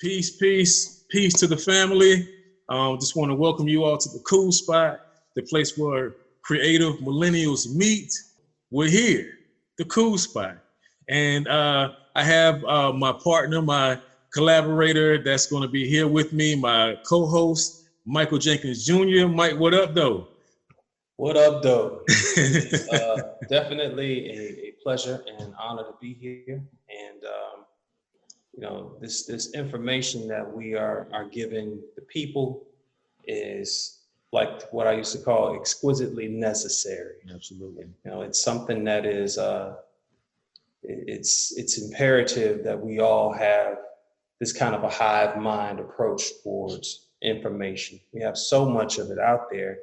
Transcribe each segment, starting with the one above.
Peace, peace, peace to the family. Just want to welcome you all to the Kool Spot, the place where creative millennials meet. We're here, the Kool Spot. And I have my partner, my collaborator that's going to be here with me, my co-host, Michael Jenkins Jr. Mike, what up, though? What up, though? It's definitely a pleasure and honor to be here. And this information that we are giving the people is like what I used to call exquisitely necessary. Absolutely. It's something that is it's imperative that we all have this kind of a hive mind approach towards information. We have so much of it out there,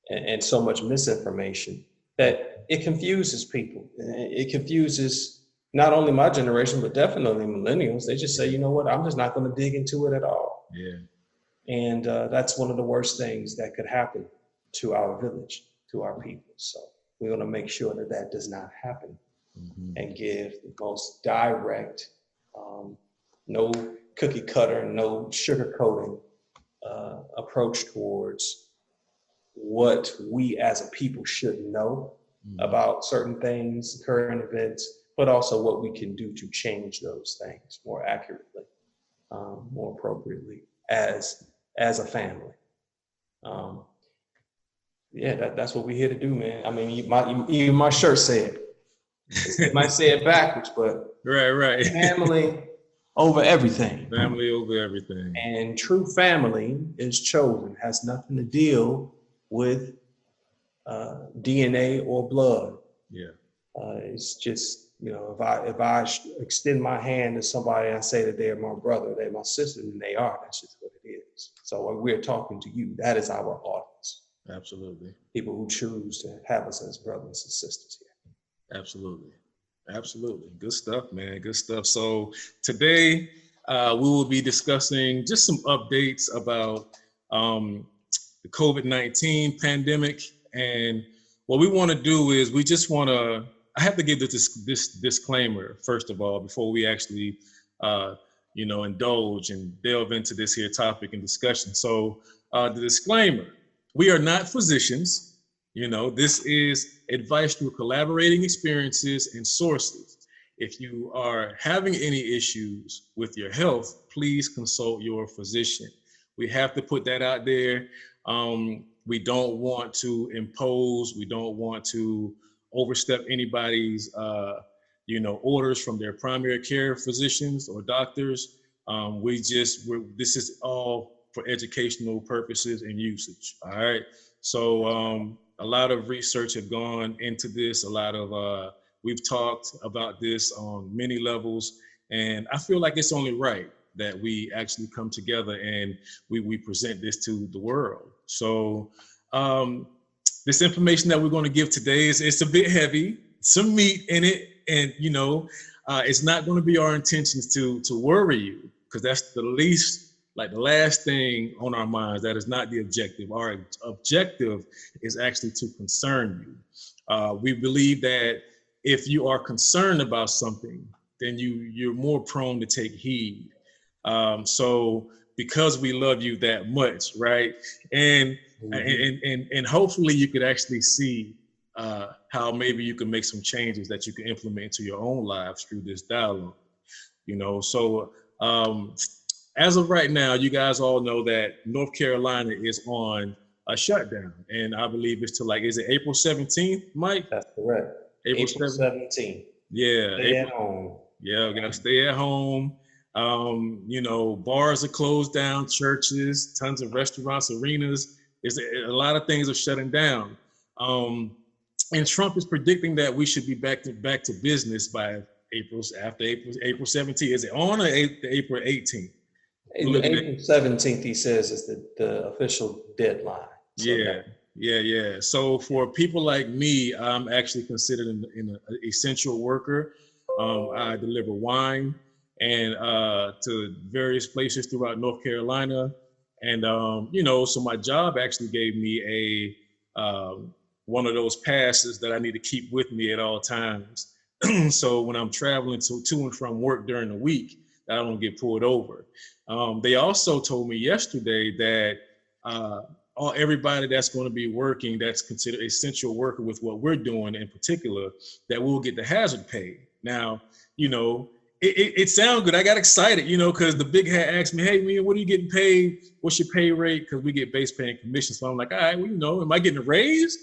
and so much misinformation that it confuses people. It confuses not only my generation, but definitely millennials. They just say, you know what, I'm just not going to dig into it at all. Yeah. And that's one of the worst things that could happen to our village, to our people. So we're going to make sure that that does not happen, and give the most direct, no cookie cutter, no sugarcoating approach towards what we as a people should know about certain things, current events, but also what we can do to change those things more accurately, more appropriately as a family. That's what we're here to do, man. I mean, even my shirt said it might say it backwards, but right. Family over everything. Family over everything. And true family is chosen, has nothing to deal with DNA or blood. Yeah. It's just, if I extend my hand to somebody and say that they're my brother, they're my sister, then they are. That's just what it is. So when we're talking to you, that is our audience. Absolutely. People who choose to have us as brothers and sisters here. Absolutely. Good stuff, man. Good stuff. So today we will be discussing just some updates about the COVID-19 pandemic. And what we want to do is I have to give this disclaimer, first of all, before we actually, indulge and delve into this here topic and discussion. So the disclaimer, we are not physicians. This is advice through collaborating experiences and sources. If you are having any issues with your health, please consult your physician. We have to put that out there. We don't want to impose. We don't want to overstep anybody's, orders from their primary care physicians or doctors. This is all for educational purposes and usage. All right. So a lot of research have gone into this. We've talked about this on many levels, and I feel like it's only right that we actually come together and we present this to the world. So this information that we're going to give today it's a bit heavy, some meat in it, and it's not going to be our intentions to worry you, because that's the last thing on our minds. That is not the objective. Our objective is actually to concern you. We believe that if you are concerned about something, then you're more prone to take heed. So because we love you that much, right? And hopefully you could actually see how maybe you can make some changes that you can implement into your own lives through this dialogue. So as of right now, you guys all know that North Carolina is on a shutdown, and I believe it's is it April 17th, Mike? That's correct. April 17th. Yeah. Stay at home. Yeah, we gotta stay at home. Bars are closed down, churches, tons of restaurants, arenas. A lot of things are shutting down. And Trump is predicting that we should be back to business by April 17th. Is it on or April 18th? April 17th, he says, is the official deadline. So Yeah. So for people like me, I'm actually considered an essential worker. I deliver wine and to various places throughout North Carolina. And, so my job actually gave me one of those passes that I need to keep with me at all times. So when I'm traveling to and from work during the week, that I don't get pulled over. They also told me yesterday that everybody that's going to be working, that's considered essential worker with what we're doing in particular, that we'll get the hazard pay. Now, you know, it sounds good. I got excited, you know, because the big hat asked me, hey, man, what are you getting paid? What's your pay rate? Because we get base pay and commission. So I'm like, all right, well, you know, am I getting a raise?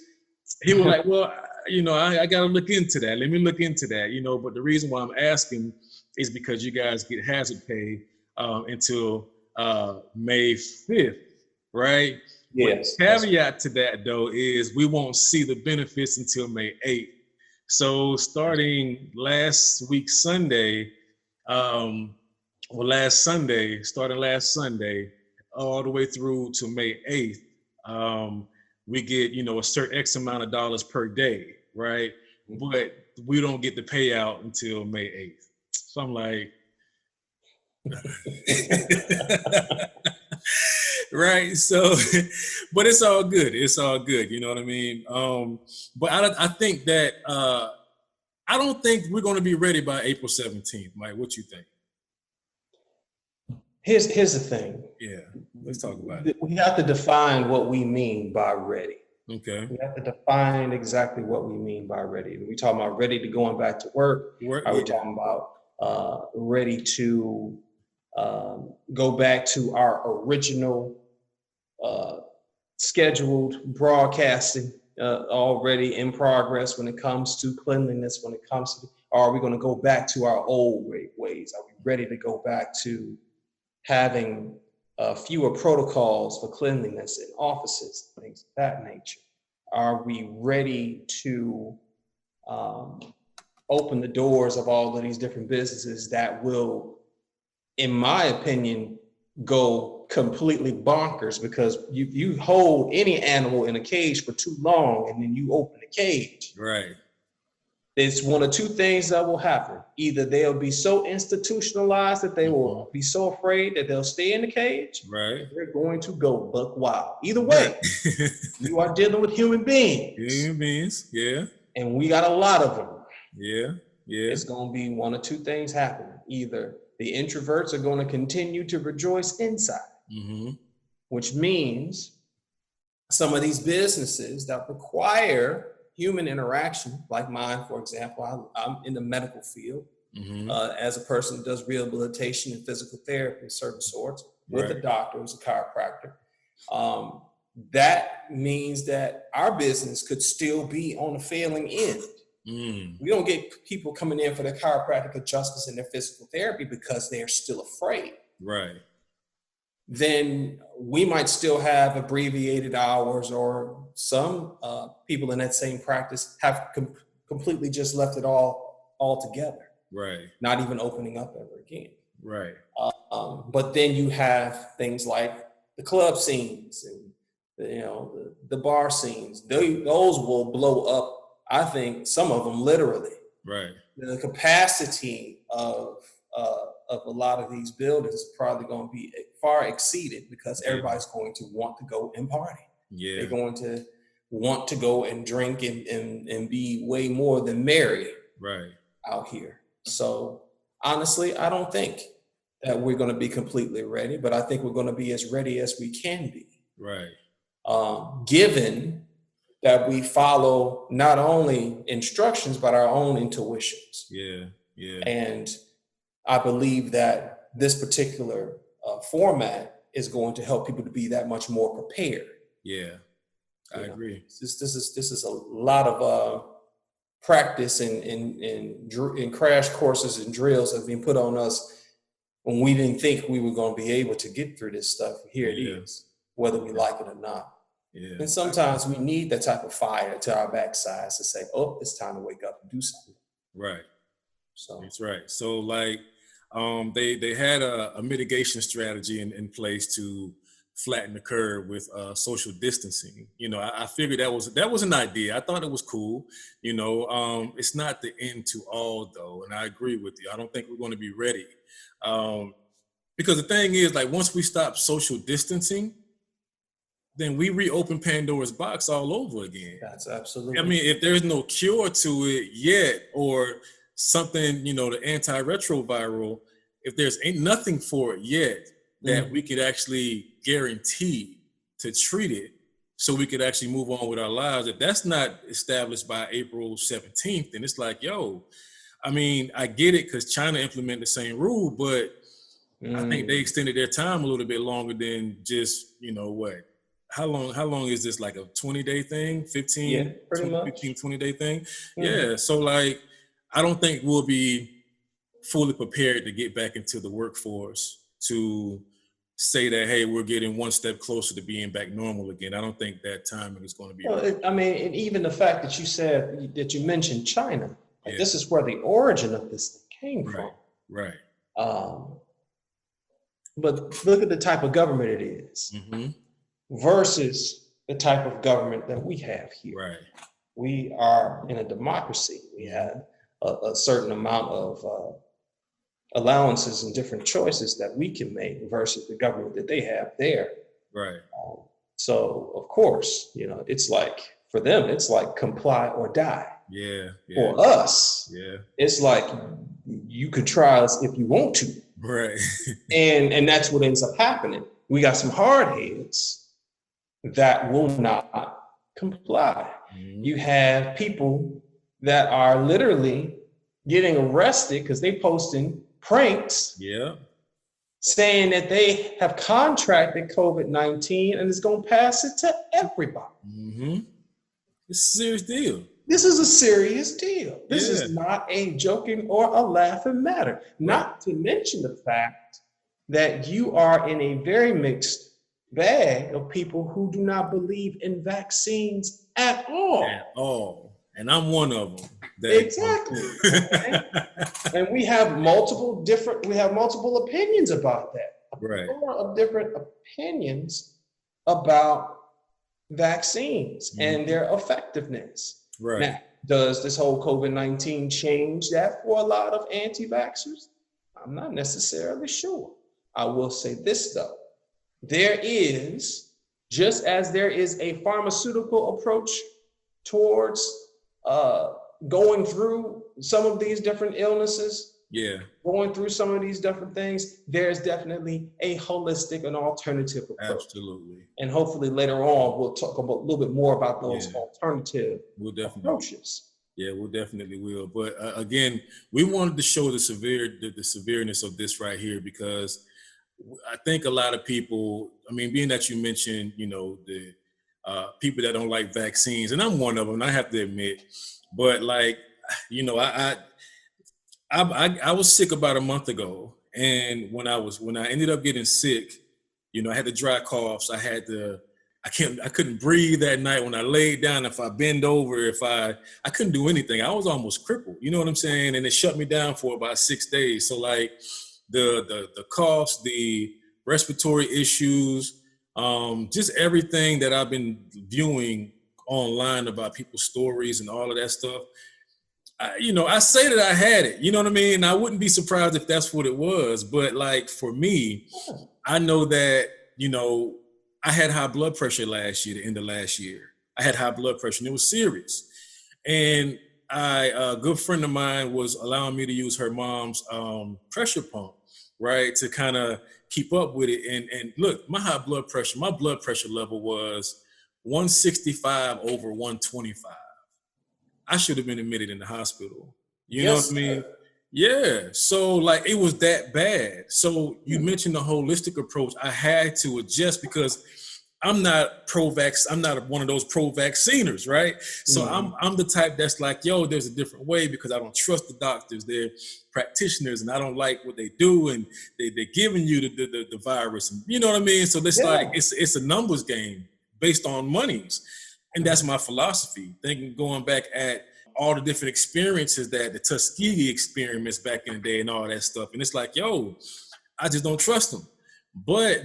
He was like, well, you know, I got to look into that. Let me look into that, you know. But the reason why I'm asking is because you guys get hazard pay until May 5th, right? Yes. But caveat to that, though, is we won't see the benefits until May 8th. So starting last Sunday, starting last Sunday, all the way through to May 8th, we get, you know, a certain X amount of dollars per day, right? But we don't get the payout until May 8th. So I'm like, right. So, but it's all good. It's all good. You know what I mean? But I think that, I don't think we're going to be ready by April 17th. Mike, what you think? Here's the thing. Yeah, let's talk about it. We have to define what we mean by ready. Okay. We have to define exactly what we mean by ready. Are we talking about ready to going back to work? Are we talking about ready to go back to our original scheduled broadcasting already in progress when it comes to cleanliness, when it comes to, or are we going to go back to our old ways? Are we ready to go back to having fewer protocols for cleanliness in offices, things of that nature? Are we ready to open the doors of all of these different businesses that will, in my opinion, go completely bonkers? Because you hold any animal in a cage for too long and then you open the cage. Right. It's one of two things that will happen. Either they'll be so institutionalized that they will be so afraid that they'll stay in the cage. Right. They're going to go buck wild. Either way, you are dealing with human beings. Human beings, yeah. And we got a lot of them. Yeah, yeah. It's going to be one of two things happening. Either the introverts are going to continue to rejoice inside, which means some of these businesses that require human interaction, like mine, for example, I'm in the medical field as a person who does rehabilitation and physical therapy of certain sorts with a doctor who's a chiropractor. That means that our business could still be on the failing end. We don't get people coming in for their chiropractic adjustments and their physical therapy because they're still afraid. Right. Then we might still have abbreviated hours, or some people in that same practice have completely just left it all together. Right. Not even opening up ever again. Right. But then you have things like the club scenes and the bar scenes. Those will blow up. I think some of them literally. Right. The capacity of a lot of these buildings is probably going to be far exceeded because everybody's going to want to go and party. Yeah. They're going to want to go and drink and be way more than merry out here. So honestly, I don't think that we're going to be completely ready, but I think we're going to be as ready as we can be. Right. Given that we follow not only instructions, but our own intuitions. Yeah, yeah. And I believe that this particular format is going to help people to be that much more prepared. Yeah, I agree. This is a lot of practice and crash courses and drills have been put on us when we didn't think we were going to be able to get through this stuff. Here it is, whether we like it or not. Yeah. And sometimes we need that type of fire to our backsides to say, oh, it's time to wake up and do something. Right. So that's right. So like they had a mitigation strategy in place to flatten the curve with social distancing. I figured that was an idea. I thought it was cool. It's not the end to all though. And I agree with you. I don't think we're going to be ready. Because the thing is, like, once we stop social distancing, then we reopen Pandora's box all over again. That's absolutely. I mean, if there's no cure to it yet, or something, the antiretroviral if there's ain't nothing for it yet that we could actually guarantee to treat it so we could actually move on with our lives, if that's not established by April 17th, then it's like, yo, I mean, I get it because China implemented the same rule, but I think they extended their time a little bit longer than just, you know what, how long is this, like a 20-day thing, 15, 20-day thing? Yeah, so like, I don't think we'll be fully prepared to get back into the workforce to say that, hey, we're getting one step closer to being back normal again. I don't think that timing is going to be right. I mean, and even the fact that you said, that you mentioned China, like this is where the origin of this came from. Right. But look at the type of government it is versus the type of government that we have here. Right. We are in a democracy. We have a certain amount of allowances and different choices that we can make versus the government that they have there. Right. So of course, you know, it's like, for them, it's like comply or die. Yeah. For us, it's like you could try us if you want to. Right. and that's what ends up happening. We got some hard heads that will not comply. You have people that are literally getting arrested because they posting pranks saying that they have contracted COVID-19 and is going to pass it to everybody. It's a serious deal. This is a serious deal. This is not a joking or a laughing matter. Not to mention the fact that you are in a very mixed bag of people who do not believe in vaccines at all. At all. And I'm one of them. Exactly. Okay? And we have multiple opinions about that. Right. Of different opinions about vaccines and their effectiveness. Right. Now, does this whole COVID-19 change that for a lot of anti-vaxxers? I'm not necessarily sure. I will say this though. There is, just as there is a pharmaceutical approach towards going through some of these different illnesses, going through some of these different things, there's definitely a holistic and alternative approach. Absolutely. And hopefully later on, we'll talk about a little bit more about those alternative approaches. Yeah, we definitely will. But again, we wanted to show the severeness of this right here, because I think a lot of people, I mean, being that you mentioned, you know, the people that don't like vaccines, and I'm one of them, I have to admit, but like, you know, I was sick about a month ago, and when I ended up getting sick, you know, I had the dry coughs. I couldn't breathe that night when I laid down. If I bend over, I couldn't do anything. I was almost crippled. You know what I'm saying? And it shut me down for about 6 days. So like the coughs, the respiratory issues, just everything that I've been viewing online about people's stories and all of that stuff. I say that I had it, you know what I mean? I wouldn't be surprised if that's what it was. But like for me, I know that, you know, I had high blood pressure last year, the end of last year. I had high blood pressure and it was serious. And a good friend of mine was allowing me to use her mom's pressure pump, right? To kind of keep up with it. And look, my blood pressure level was 165 over 125. I should have been admitted in the hospital. You know what I mean? Yeah. So like it was that bad. So you mentioned the holistic approach. I had to adjust because I'm not pro-vax. I'm not one of those pro-vacciners, right? So I'm the type that's like, yo, there's a different way because I don't trust the doctors. They're practitioners and I don't like what they do, and they're giving you the virus. And, you know what I mean? So it's like it's a numbers game based on monies. And that's my philosophy. Going back at all the different experiences that the Tuskegee experiments back in the day and all that stuff. And it's like, yo, I just don't trust them. But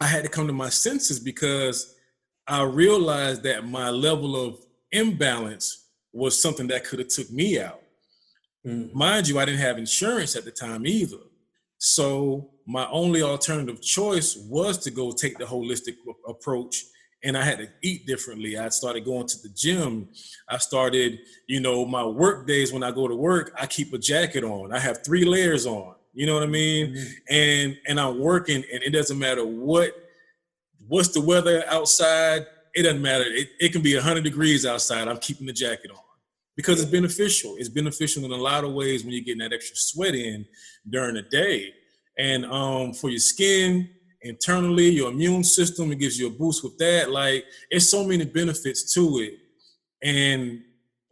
I had to come to my senses because I realized that my level of imbalance was something that could have took me out. Mind you, I didn't have insurance at the time either. So my only alternative choice was to go take the holistic approach. And I had to eat differently. I started going to the gym. I started, my work days when I go to work, I keep a jacket on. I have 3 layers on. You know what I mean? And I'm working, and it doesn't matter what's the weather outside. It doesn't matter. It can be 100 degrees outside. I'm keeping the jacket on because it's beneficial. It's beneficial in a lot of ways when you're getting that extra sweat in during the day. And for your skin, internally, your immune system, it gives you a boost with that. Like, it's so many benefits to it. And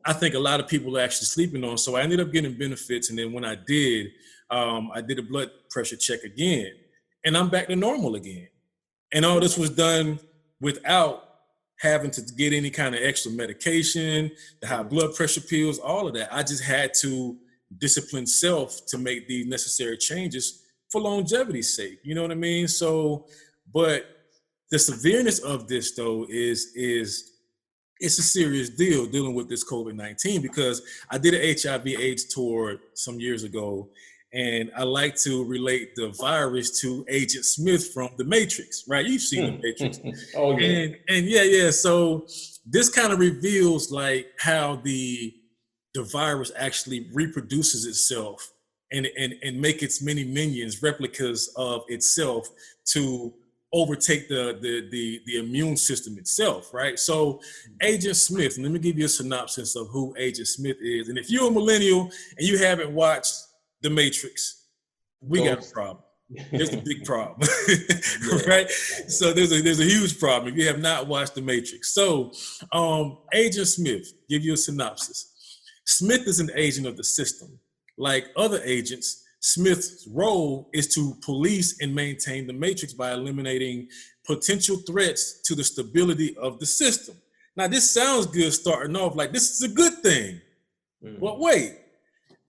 I think a lot of people are actually sleeping on. So I ended up getting benefits. And then when I did a blood pressure check again, and I'm back to normal again. And all this was done without having to get any kind of extra medication, the high blood pressure pills, all of that. I just had to discipline self to make these necessary changes for longevity's sake. You know what I mean? So, but the severeness of this though is it's a serious deal dealing with this COVID-19, because I did an HIV/AIDS tour some years ago, and I like to relate the virus to Agent Smith from The Matrix, right? You've seen The Matrix. Oh yeah. And yeah. So this kind of reveals like how the virus actually reproduces itself and make its many minions, replicas of itself, to overtake the immune system itself, right? So Agent Smith, and let me give you a synopsis of who Agent Smith is. And if you're a millennial and you haven't watched The Matrix, we got a problem. There's a big problem, right? So there's a huge problem if you have not watched The Matrix. So Agent Smith, give you a synopsis. Smith is an agent of the system. Like other agents, Smith's role is to police and maintain the matrix by eliminating potential threats to the stability of the system. Now, this sounds good starting off, like this is a good thing. But wait,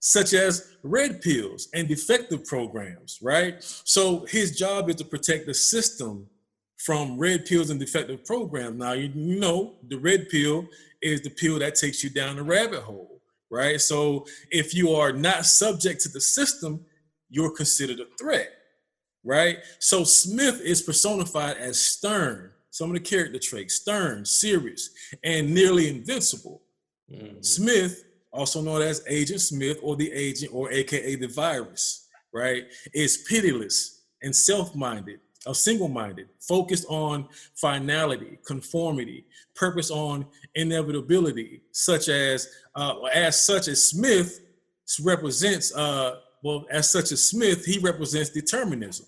such as red pills and defective programs, right? So his job is to protect the system from red pills and defective programs. Now, you know, the red pill is the pill that takes you down the rabbit hole, right? So if you are not subject to the system, you're considered a threat, right? So Smith is personified as stern, some of the character traits, stern, serious, and nearly invincible. Smith, also known as Agent Smith or the agent, or AKA the virus, right, is pitiless and self-minded, single-minded, focused on finality, conformity, purpose on inevitability, such as Smith represents, Smith, he represents determinism.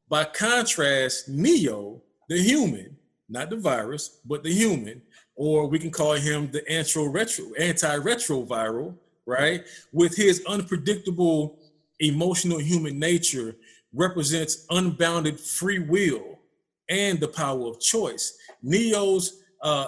By contrast, Neo, the human, not the virus, but the human, or we can call him the anti-retroviral, right? With his unpredictable emotional human nature, represents unbounded free will and the power of choice. Neo's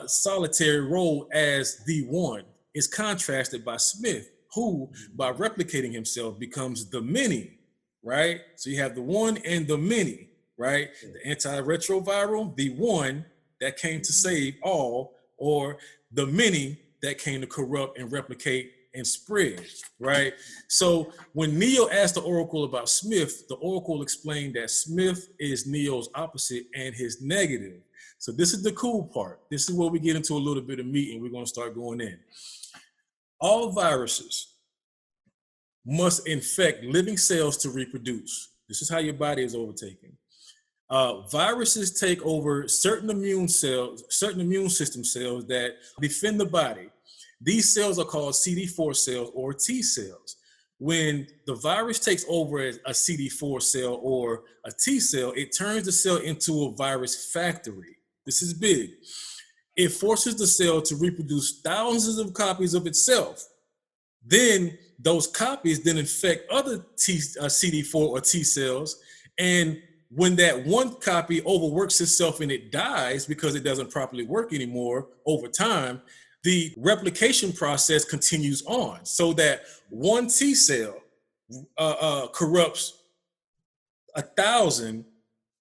solitary role as the one is contrasted by Smith, who, by replicating himself, becomes the many, right? So you have the one and the many, right? The anti-retroviral, the one that came to save all, or the many that came to corrupt and replicate and spread, right? So when Neo asked the Oracle about Smith, the Oracle explained that Smith is Neo's opposite and his negative. So this is the cool part. This is where we get into a little bit of meat, and we're going to start going in. All viruses must infect living cells to reproduce. This is how your body is overtaken. Viruses take over certain immune system cells that defend the body. These cells are called CD4 cells or T cells. When the virus takes over a CD4 cell or a T cell, it turns the cell into a virus factory. This is big. It forces the cell to reproduce thousands of copies of itself. Then those copies then infect other CD4 or T cells. And when that one copy overworks itself and it dies because it doesn't properly work anymore over time, the replication process continues on, so that one T cell corrupts 1,000,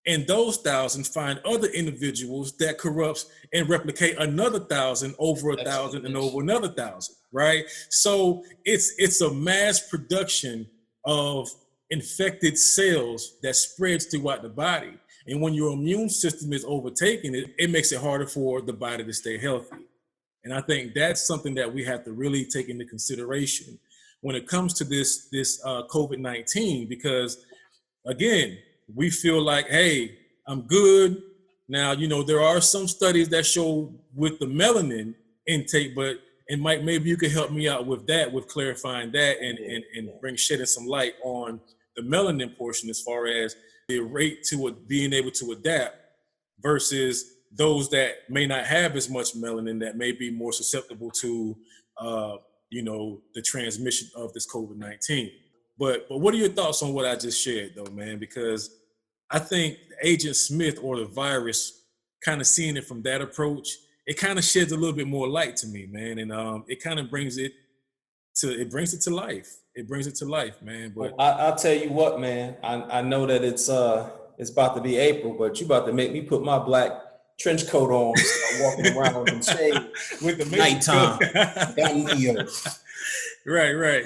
and those 1,000 find other individuals that corrupts and replicate another 1,000 over 1,000 and over another 1,000, right? So it's a mass production of infected cells that spreads throughout the body. And when your immune system is overtaken, it makes it harder for the body to stay healthy. And I think that's something that we have to really take into consideration when it comes to this COVID-19, because again, we feel like, hey, I'm good. Now, there are some studies that show with the melanin intake, but maybe you could help me out with that, with clarifying that and shedding some light on the melanin portion as far as the rate to being able to adapt versus those that may not have as much melanin, that may be more susceptible to, the transmission of this COVID-19. But what are your thoughts on what I just shared, though, man? Because I think Agent Smith, or the virus, kind of seeing it from that approach, it kind of sheds a little bit more light to me, man. And it kind of brings it to life. It brings it to life, man. But I'll tell you what, man. I know that it's about to be April, but you about to make me put my black trench coat on and start walking around in shade with the nighttime. Right.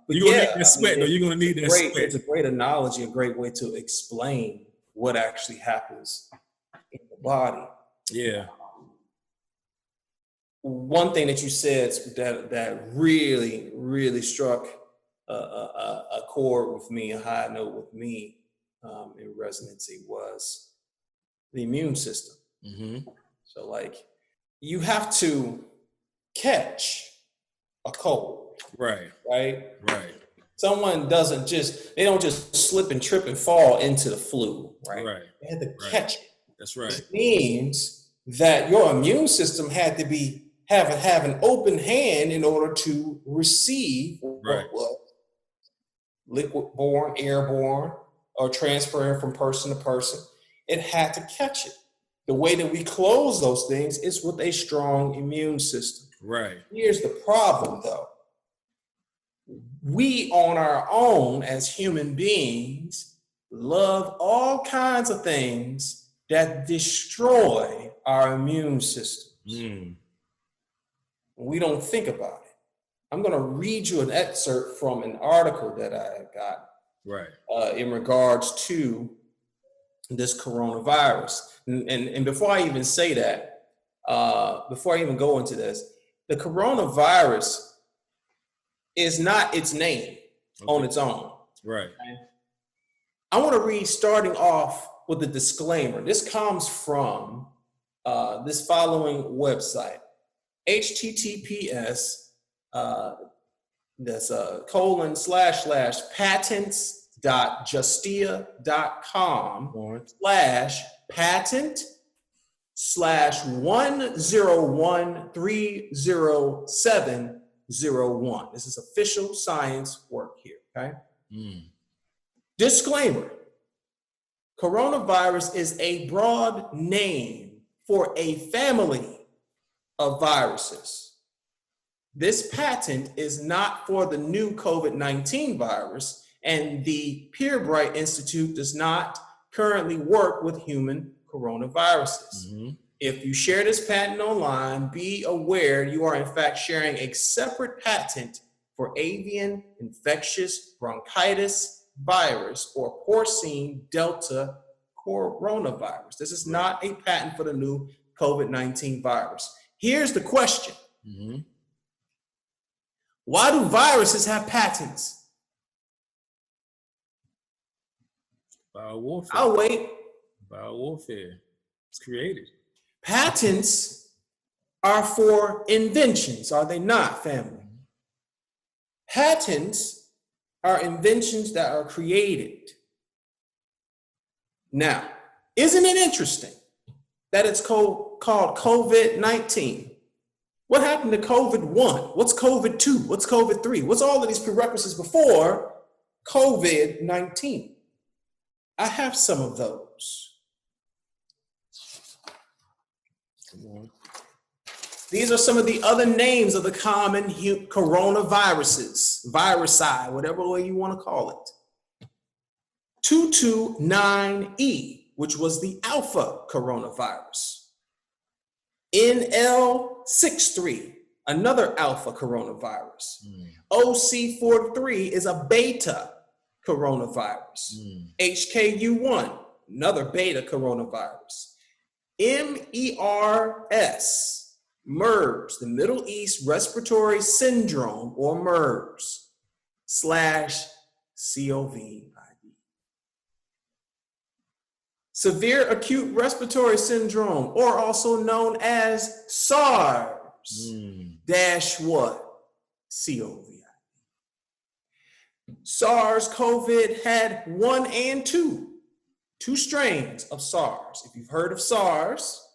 But you're gonna need that sweat, though. You're gonna need that sweat. It's a great analogy, a great way to explain what actually happens in the body. Yeah. One thing that you said that really, really struck a chord with me, a high note with me in resonancy, was the immune system. Mm-hmm. So, like, you have to catch a cold. Right. Someone they don't just slip and trip and fall into the flu, right? They had to catch it. That's right. Which means that your immune system had to have an open hand in order to receive what was liquid-borne, airborne, or transferring from person to person. It had to catch it. The way that we close those things is with a strong immune system. Right. Here's the problem, though. We, on our own as human beings, love all kinds of things that destroy our immune systems. We don't think about it. I'm going to read you an excerpt from an article that I got in regards to this coronavirus. And before I even say that, before I even go into this, the coronavirus is not its name on its own. Right. I want to read, starting off with a disclaimer. This comes from this following website, https patents.justia.com/patent/101307001. This is official science work here, okay? Disclaimer: coronavirus is a broad name for a family of viruses. This patent is not for the new COVID-19 virus, and the Purebright Institute does not currently work with human coronaviruses. If you share this patent online, be aware you are in fact sharing a separate patent for avian infectious bronchitis virus, or porcine delta coronavirus. This is not a patent for the new COVID-19 virus. Here's the question. Why do viruses have patents? Biowarfare. I'll wait. Biowarfare. It's created. Patents are for inventions, are they not, family? Patents are inventions that are created. Now, isn't it interesting that it's called COVID-19? What happened to COVID-1? What's COVID-2? What's COVID-3? What's all of these prerequisites before COVID-19? I have some of those. These are some of the other names of the common coronaviruses, virusi, whatever way you want to call it. 229E, which was the alpha coronavirus. NL63, another alpha coronavirus. OC43 is a beta coronavirus. HKU1, another beta coronavirus. MERS, MERS, the Middle East Respiratory Syndrome, or MERS / COVID. Severe acute respiratory syndrome, or also known as SARS dash what? COVID. SARS-CoV had 1 and 2 strains of SARS. If you've heard of SARS,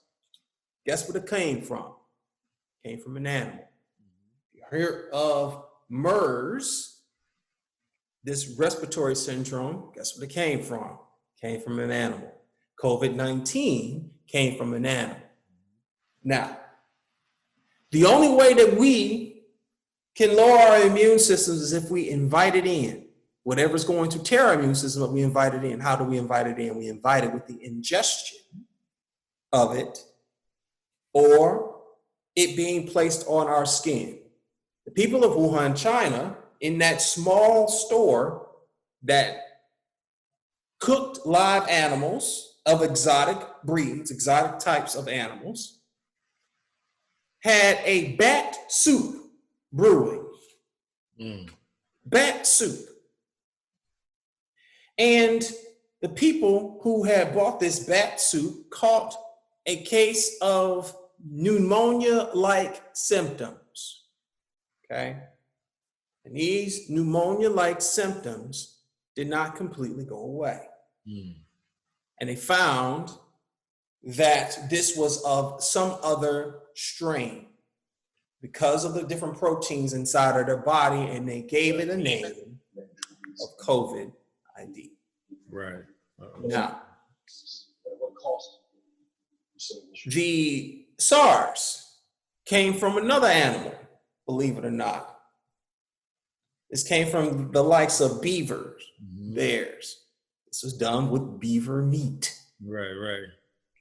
guess what it came from? It came from an animal. If you heard of MERS, this respiratory syndrome, guess what it came from? It came from an animal. COVID-19 came from an animal. Now, the only way that we can lower our immune systems is if we invite it in. Whatever's going to tear our immune system, we invite it in. How do we invite it in? We invite it with the ingestion of it or it being placed on our skin. The people of Wuhan, China, in that small store that cooked live animals of exotic breeds, exotic types of animals, had a bat soup brewing. Bat soup. And the people who had bought this bat soup caught a case of pneumonia-like symptoms. Okay? And these pneumonia-like symptoms did not completely go away. And they found that this was of some other strain because of the different proteins inside of their body, and they gave it a name of COVID-19. Right. Now, the SARS came from another animal, believe it or not. This came from the likes of beavers, bears. This was done with beaver meat. Right.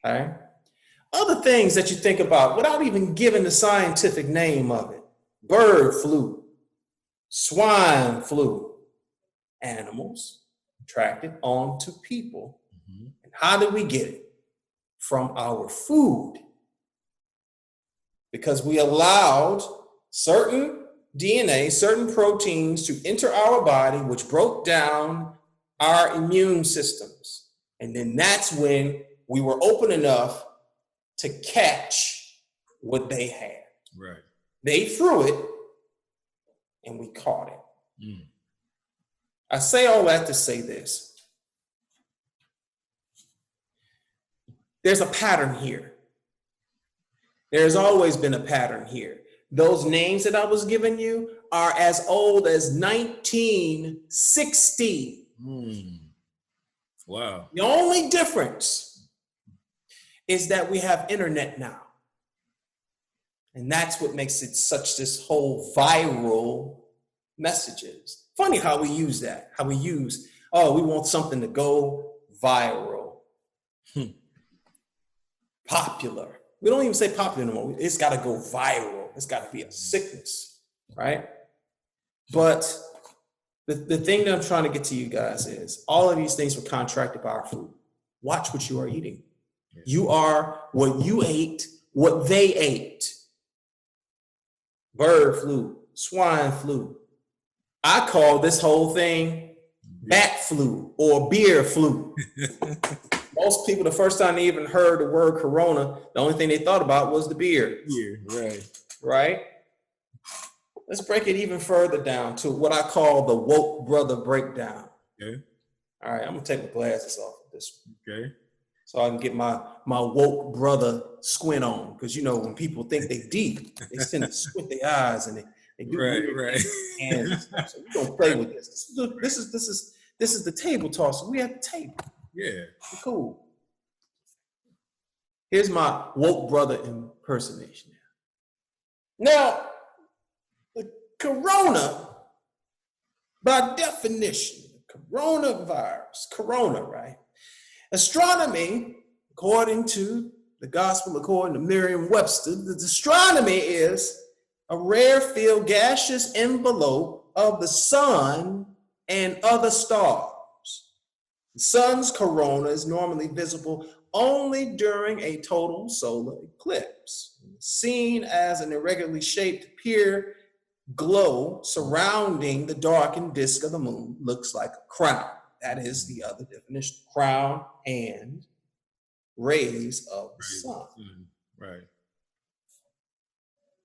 Okay. Other things that you think about without even giving the scientific name of it: bird flu, swine flu, animals attracted onto people. And how did we get it? From our food. Because we allowed certain DNA, certain proteins to enter our body, which broke down our immune systems. And then that's when we were open enough to catch what they had. Right. They threw it and we caught it. I say all that to say this. There's a pattern here. There's always been a pattern here. Those names that I was giving you are as old as 1960. Wow. The only difference is that we have internet now. And that's what makes it such this whole viral messages. Funny how we use that, how we use, we want something to go viral. Popular. We don't even say popular anymore. It's got to go viral. It's got to be a sickness, right? But the thing that I'm trying to get to you guys is all of these things were contracted by our food. Watch what you are eating. You are what you ate, what they ate. Bird flu, swine flu. I call this whole thing bat flu or beer flu. Most people, the first time they even heard the word corona, the only thing they thought about was the beer. Right? Let's break it even further down to what I call the woke brother breakdown. Okay. All right, I'm gonna take my glasses off of this one. Okay. So I can get my woke brother squint on. Because you know, when people think they deep, they tend to squint their eyes and they do right. And so we don't play with this. This is the table toss. We at the table. Yeah. We're cool. Here's my woke brother impersonation. Now, the corona, by definition, coronavirus, corona, right? Astronomy, according to the gospel, according to Merriam-Webster, the astronomy is a rarefied gaseous envelope of the sun and other stars. The sun's corona is normally visible only during a total solar eclipse. When the seen as an irregularly shaped pure glow surrounding the darkened disk of the moon, looks like a crown. That is the other definition: crown and rays of the sun. Right.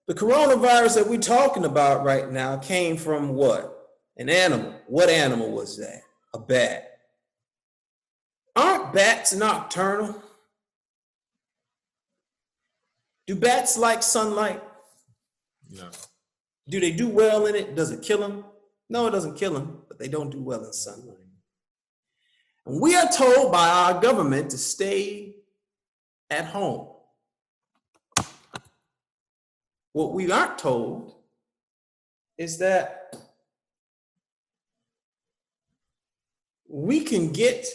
The coronavirus that we're talking about right now came from what? An animal. What animal was that? A bat. Aren't bats nocturnal? Do bats like sunlight? No. Do they do well in it? Does it kill them? No, it doesn't kill them, but they don't do well in sunlight. And we are told by our government to stay at home. What we aren't told is that we can get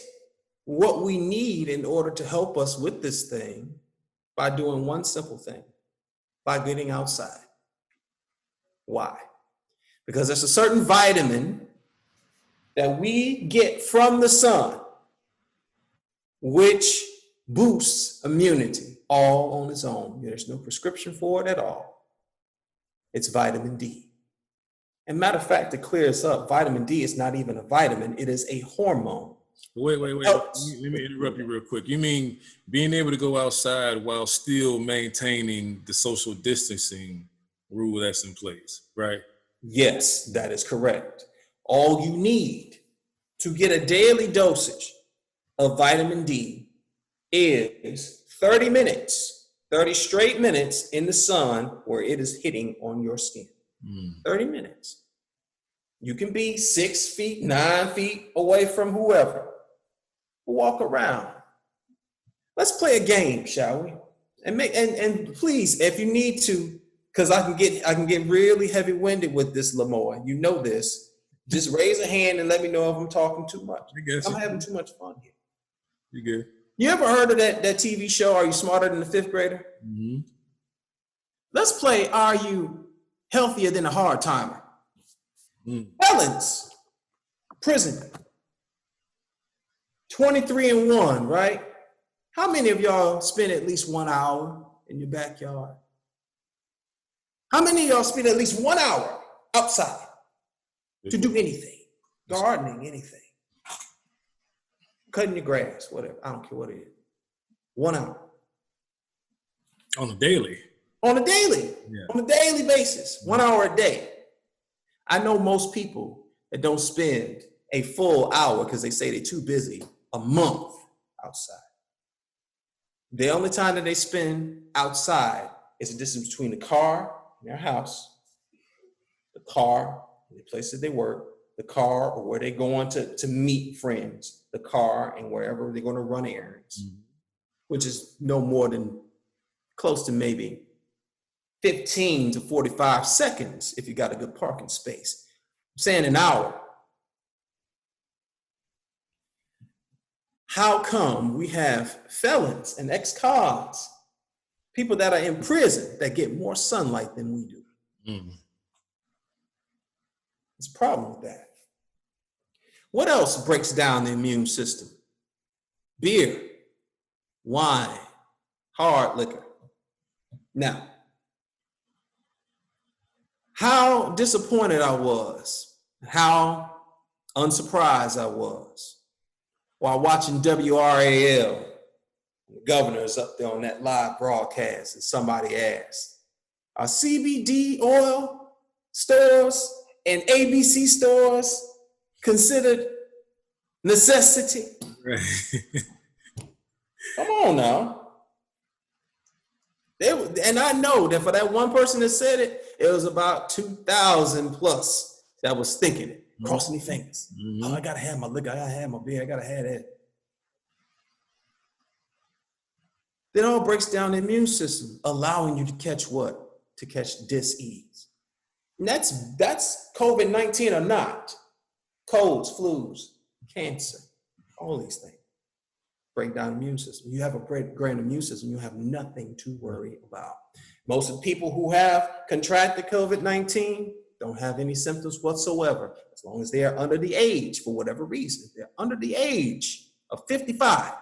what we need in order to help us with this thing by doing one simple thing, by getting outside. Why? Because there's a certain vitamin that we get from the sun, which boosts immunity all on its own. There's no prescription for it at all. It's vitamin D. And matter of fact, to clear us up, vitamin D is not even a vitamin, it is a hormone. Wait. Let me interrupt you real quick. You mean being able to go outside while still maintaining the social distancing rule that's in place, right? Yes, that is correct. All you need to get a daily dosage of vitamin D is 30 minutes, 30 straight minutes in the sun where it is hitting on your skin. 30 minutes. You can be 6 feet, 9 feet away from whoever. Walk around. Let's play a game, shall we? And please, if you need to, because I can get really heavy-winded with this, Lamoa. You know this. Just raise a hand and let me know if I'm talking too much. I'm having too much fun here. You good? You ever heard of that TV show, Are You Smarter Than the Fifth Grader? Mm-hmm. Let's play, Are You Healthier Than a Hard Timer? Felons, prison, 23-1, right? How many of y'all spend at least 1 hour in your backyard? How many of y'all spend at least 1 hour outside to do anything? Gardening, anything. Cutting your grass, whatever. I don't care what it is. 1 hour. On a daily? On a daily. Yeah. On a daily basis. 1 hour a day. I know most people that don't spend a full hour because they say they're too busy a month outside. The only time that they spend outside is the distance between the car and their house, the car and the place that they work, the car or where they're going to meet friends, the car and wherever they're going to run errands, which is no more than close to maybe 15 to 45 seconds if you got a good parking space. I'm saying an hour. How come we have felons and ex-cons, people that are in prison that get more sunlight than we do? There's a problem with that. What else breaks down the immune system? Beer, wine, hard liquor. Now, how disappointed I was, how unsurprised I was while watching WRAL. The governor's up there on that live broadcast and somebody asked, are CBD oil stores and ABC stores considered necessity? Right. Come on now. And I know that for that one person that said it, it was about 2,000 plus that was thinking it, crossing their fingers. Oh, I gotta have my liquor, I gotta have my beer, I gotta have that. It all breaks down the immune system, allowing you to catch what? To catch dis-ease. And that's COVID-19 or not. Colds, flus, cancer, all these things break down the immune system. You have a great immune system, you have nothing to worry about. Most of the people who have contracted COVID-19 don't have any symptoms whatsoever, as long as they are under the age, for whatever reason. If they're under the age of 55,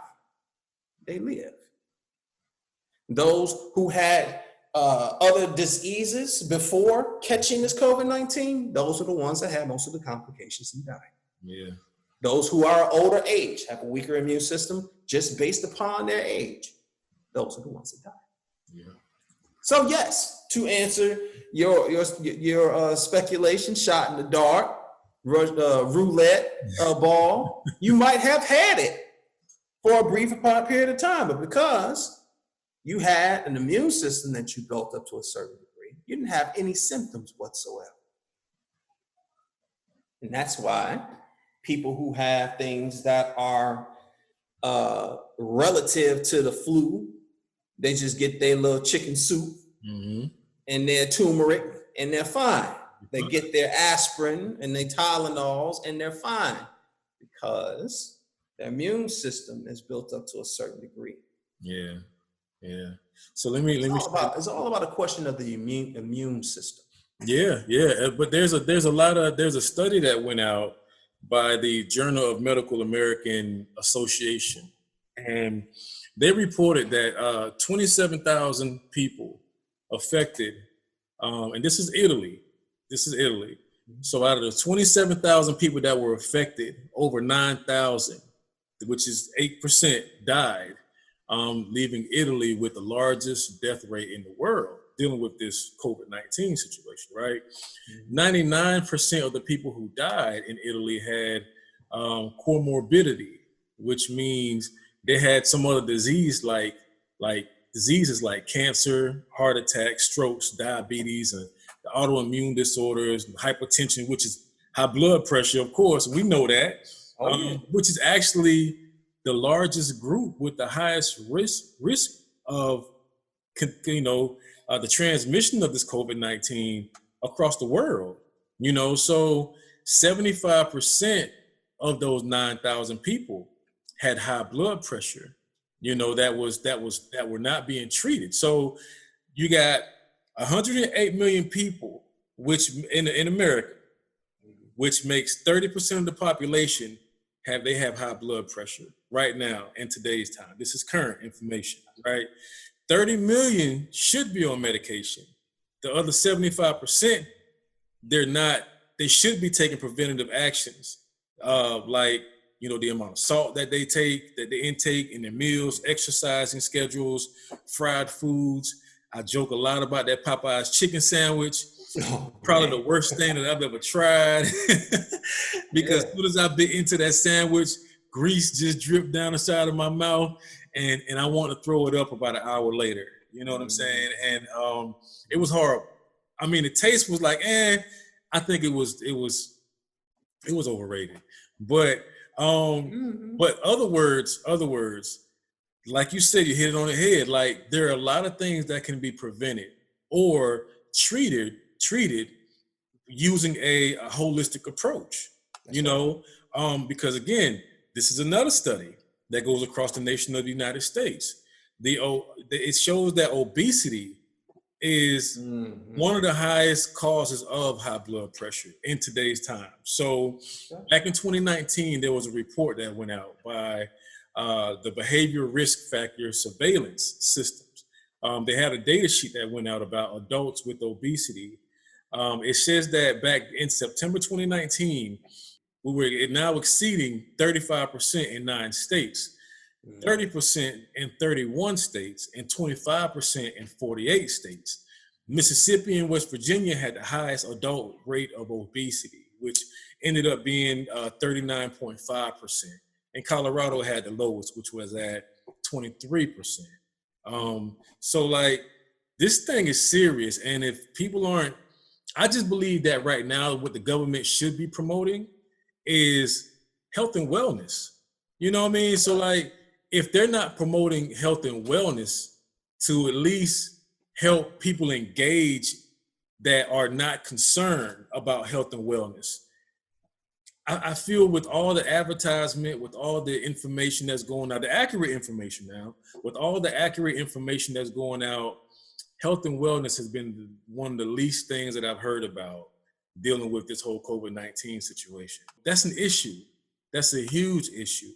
they live. Those who had other diseases before catching this COVID-19, those are the ones that have most of the complications and die. Yeah. Those who are older age, have a weaker immune system just based upon their age, those are the ones that die. Yeah. So yes, to answer your speculation, shot in the dark, roulette ball, you might have had it for a brief period of time, but because you had an immune system that you built up to a certain degree, you didn't have any symptoms whatsoever. And that's why people who have things that are relative to the flu, they just get their little chicken soup and their turmeric and they're fine. They get their aspirin and their Tylenols and they're fine because their immune system is built up to a certain degree. Yeah. Yeah. So let me. It's all about a question of the immune system. Yeah. Yeah. But there's a study that went out by the Journal of Medical American Association, and they reported that 27,000 people affected, and this is Italy. So out of the 27,000 people that were affected, over 9,000, which is 8%, died, leaving Italy with the largest death rate in the world dealing with this COVID-19 situation, right? 99% of the people who died in Italy had comorbidity, which means they had some other disease like diseases like cancer, heart attack, strokes, diabetes, and the autoimmune disorders, and hypertension, which is high blood pressure, of course, we know that, which is actually the largest group with the highest risk of, the transmission of this COVID-19 across the world. So 75% of those 9,000 people had high blood pressure, that were not being treated. So you got 108 million people, which in America, which makes 30% of the population have high blood pressure right now in today's time. This is current information, right? 30 million should be on medication. The other 75%, they're not. They should be taking preventative actions, like the amount of salt that they intake in their meals, exercising schedules, fried foods. I joke a lot about that Popeye's chicken sandwich. Probably the worst thing that I've ever tried because as soon as I bit into that sandwich, grease just dripped down the side of my mouth and I want to throw it up about an hour later. You know what I'm saying? And it was horrible. I mean, the taste was like, I think it was overrated. But other words, like you said, you hit it on the head. Like there are a lot of things that can be prevented or treated using a holistic approach, because again, this is another study that goes across the nation of the United States. It shows that obesity is one of the highest causes of high blood pressure in today's time. So back in 2019, there was a report that went out by the Behavior Risk Factor Surveillance Systems. They had a data sheet that went out about adults with obesity. It says that back in September 2019, we were now exceeding 35% in 9 states, 30% in 31 states, and 25% in 48 states. Mississippi and West Virginia had the highest adult rate of obesity, which ended up being 39.5%. And Colorado had the lowest, which was at 23%. So like this thing is serious. And if people aren't, I just believe that right now what the government should be promoting is health and wellness. You know what I mean? So like if they're not promoting health and wellness to at least help people engage that are not concerned about health and wellness, I feel with all the advertisement, with all the information that's going out, the accurate information now, with all the accurate information that's going out, health and wellness has been one of the least things that I've heard about dealing with this whole COVID-19 situation. That's an issue. That's a huge issue.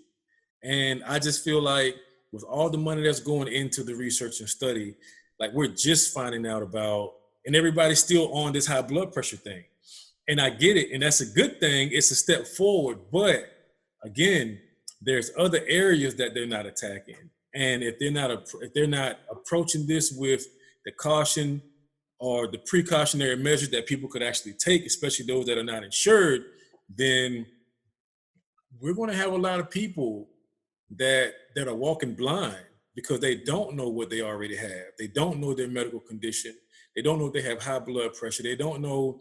And I just feel like with all the money that's going into the research and study, like we're just finding out about, and everybody's still on this high blood pressure thing. And I get it, and that's a good thing. It's a step forward, but again, there's other areas that they're not attacking. And if they're not approaching this with the caution or the precautionary measures that people could actually take, especially those that are not insured, then we're going to have a lot of people that are walking blind because they don't know what they already have. They don't know their medical condition. They don't know they have high blood pressure. They don't know,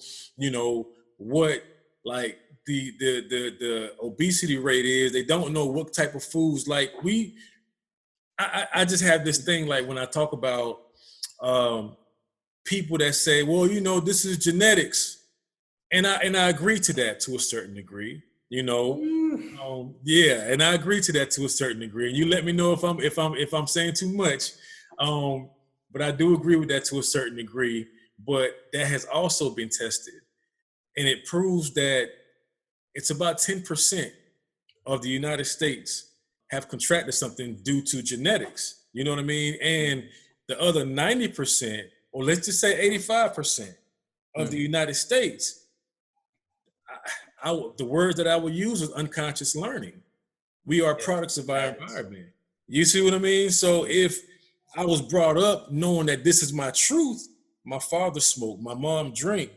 what like the obesity rate is. They don't know what type of foods. Like I just have this thing, like when I talk about people that say, well, this is genetics. And I agree to that to a certain degree, yeah, and I agree to that to a certain degree. And you let me know if I'm saying too much. But I do agree with that to a certain degree. But that has also been tested. And it proves that it's about 10% of the United States have contracted something due to genetics. You know what I mean? And the other 90%, or let's just say 85% of the United States, the words that I would use is unconscious learning. We are products of our environment. You see what I mean? So if I was brought up knowing that this is my truth, my father smoked, my mom drank,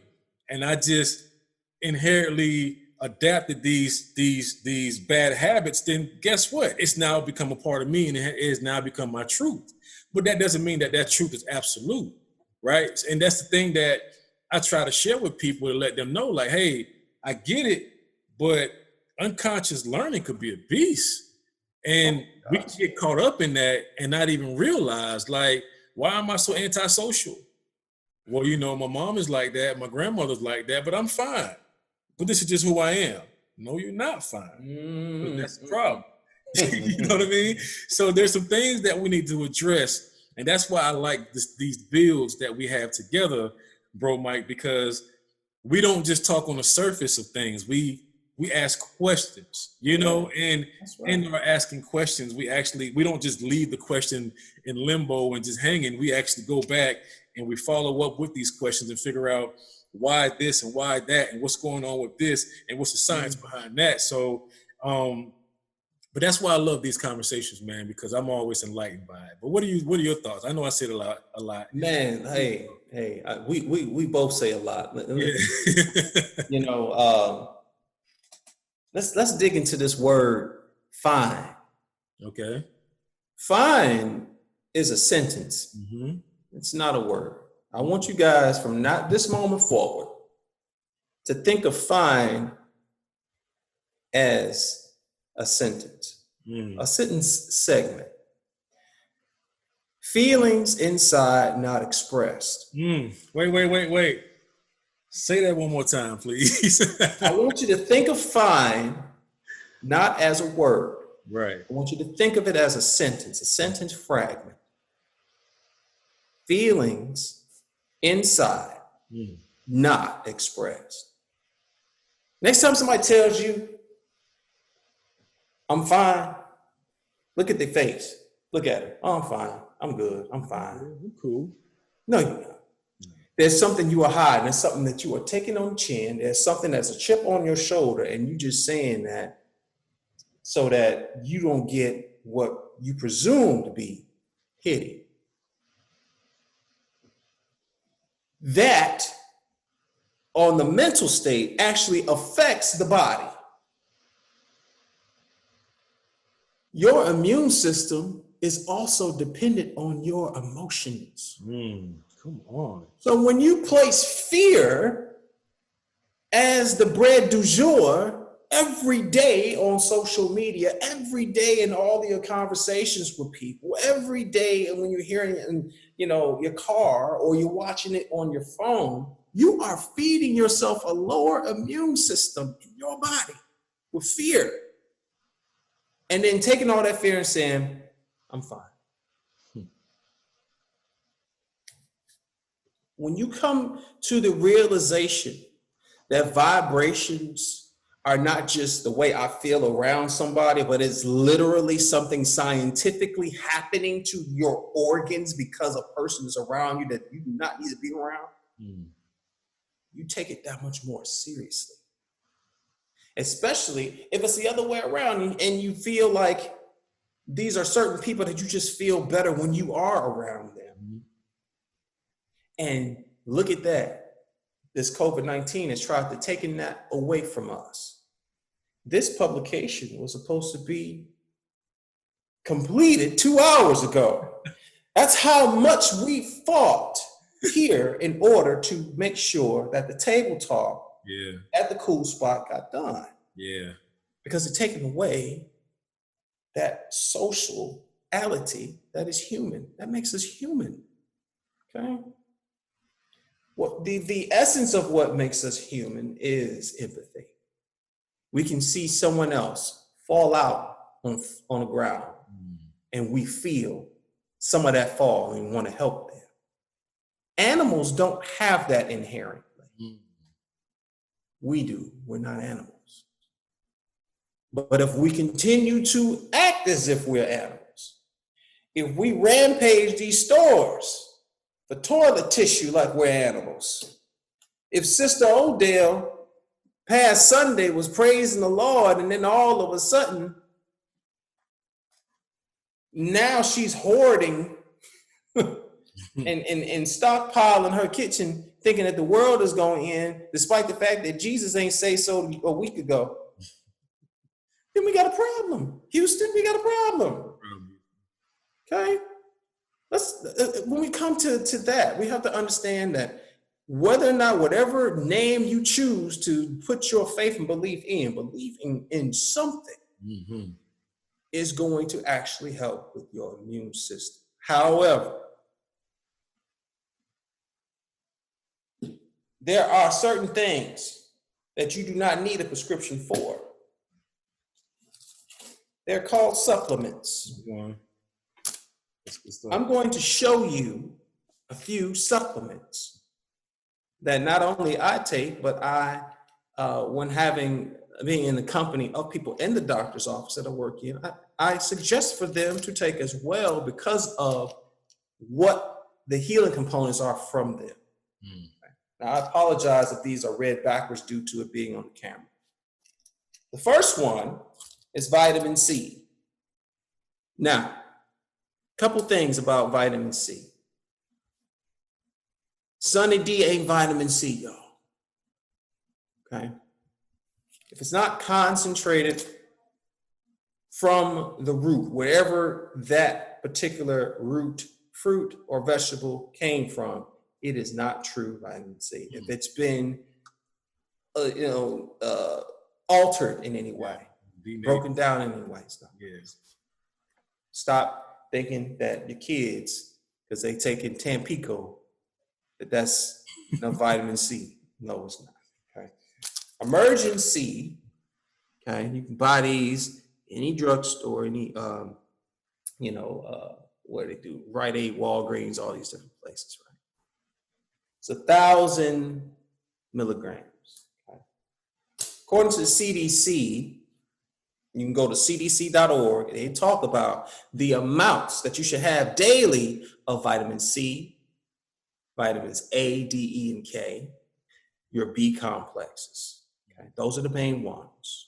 and I just inherently adapted these bad habits, then guess what? It's now become a part of me, and it has now become my truth. But that doesn't mean that truth is absolute, right? And that's the thing that I try to share with people to let them know, like, hey, I get it, but unconscious learning could be a beast. And we can get caught up in that and not even realize, like, why am I so antisocial? Well, my mom is like that, my grandmother's like that, but I'm fine. But this is just who I am. No, you're not fine. But that's the problem. You know what I mean? So there's some things that we need to address. And that's why I like these builds that we have together, Bro Mike, because we don't just talk on the surface of things. We ask questions, and in our asking questions, we don't just leave the question in limbo and just hanging. We actually go back and we follow up with these questions and figure out why this and why that and what's going on with this and what's the science behind that. So, but that's why I love these conversations, man, because I'm always enlightened by it. But what are your thoughts? I know I said a lot. Man, hey, we both say a lot. Yeah. Let's dig into this word fine. Okay. Fine is a sentence. Mm-hmm. It's not a word. I want you guys from not this moment forward to think of fine as a sentence, a sentence segment. Feelings inside not expressed. Wait. Say that one more time, please. I want you to think of fine not as a word. Right. I want you to think of it as a sentence fragment. Feelings inside not expressed. Next time somebody tells you, I'm fine, look at their face. Look at it. Oh, I'm fine. I'm good. I'm fine. I'm cool. No, you're not. There's something you are hiding. There's something that you are taking on the chin. There's something that's a chip on your shoulder, and you just saying that so that you don't get what you presume to be hitting. That, on the mental state, actually affects the body. Your immune system is also dependent on your emotions. Come on. So when you place fear as the bread du jour every day on social media, every day in all your conversations with people, every day and when you're hearing it in your car or you're watching it on your phone, you are feeding yourself a lower immune system in your body with fear. And then taking all that fear and saying, I'm fine. When you come to the realization that vibrations are not just the way I feel around somebody, but it's literally something scientifically happening to your organs because a person is around you that you do not need to be around, you take it that much more seriously. Especially if it's the other way around and you feel like these are certain people that you just feel better when you are around them. And look at that. This COVID-19 has tried to take that away from us. This publication was supposed to be completed 2 hours ago. That's how much we fought here in order to make sure that the table talk at the Kool spot got done. Because it's taken away that sociality that is human, that makes us human. Okay? What the essence of what makes us human is empathy. We can see someone else fall out on the ground and we feel some of that fall and want to help them. Animals don't have that inherently. We do. We're not animals. But if we continue to act as if we're animals, if we rampage these stores for toilet tissue like we're animals, if Sister Odell past Sunday was praising the Lord and then all of a sudden now she's hoarding and stockpiling her kitchen thinking that the world is going to end despite the fact that Jesus ain't say so a week ago, then we got a problem. Houston, we got a problem. Okay? When we come to that, we have to understand that whether or not whatever name you choose to put your faith and belief in something is going to actually help with your immune system. However, there are certain things that you do not need a prescription for. They're called supplements. I'm going to show you a few supplements that not only I take, but when being in the company of people in the doctor's office that I work in, I suggest for them to take as well because of what the healing components are from them. Now, I apologize if these are read backwards due to it being on the camera. The first one is vitamin C. Now, a couple things about vitamin C. Sunny D ain't vitamin C, y'all. Okay? If it's not concentrated from the root, wherever that particular root, fruit, or vegetable came from, it is not true vitamin C. If it's been, altered in any way, broken down in any way, it's not. Stop thinking that your kids, because they take in Tampico, that's vitamin C. No, it's not. Okay. Emergency. Okay, you can buy these any drugstore, any what they do, Rite Aid, Walgreens, all these different places, right? It's 1,000 milligrams. Okay? According to the CDC, you can go to cdc.org, they talk about the amounts that you should have daily of vitamin C, vitamins A, D, E, and K, your B complexes. Okay? Those are the main ones.